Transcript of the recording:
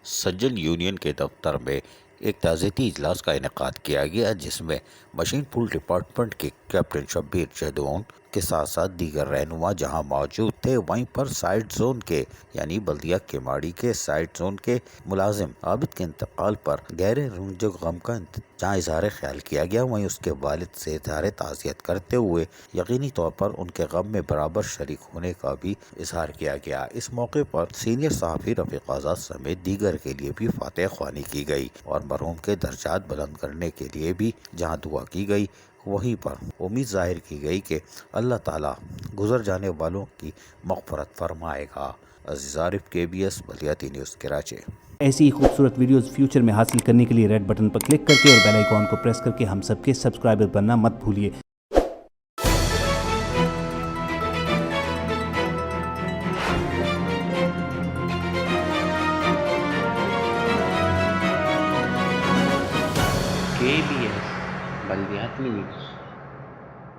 سجل union کے دفتر میں ایک تعزیتی اجلاس کا انعقاد کیا گیا، جس میں مشین پول ڈپارٹمنٹ کے کیپٹن شبیر جدون کے ساتھ ساتھ دیگر رہنما جہاں موجود تھے، وہیں پر سائٹ زون کے یعنی بلدیہ کیماڑی کے سائٹ زون کے ملازم عابد کے انتقال پر گہرے رنج و غم کا جہاں اظہار خیال کیا گیا، وہیں اس کے والد سے اظہار تعزیت کرتے ہوئے یقینی طور پر ان کے غم میں برابر شریک ہونے کا بھی اظہار کیا گیا۔ اس موقع پر سینئر صحافی رفیق آزاد سمیت دیگر کے لیے بھی فاتح خوانی کی گئی اور مرحوم کے درجات بلند کرنے کے لیے بھی جہاں دعا کی گئی، وہیں پر امید ظاہر کی گئی کہ اللہ تعالیٰ گزر جانے والوں کی مغفرت فرمائے گا۔ عزیز عارف، KBS بلدیاتی نیوز کراچی۔ ایسی ہی خوبصورت ویڈیوز فیوچر میں حاصل کرنے کے لیے ریڈ بٹن پر کلک کر کے اور بیل آئیکن کو پریس کر کے ہم سب کے سبسکرائبر بننا مت بھولیے۔ KBS بلدیاتی نیوز۔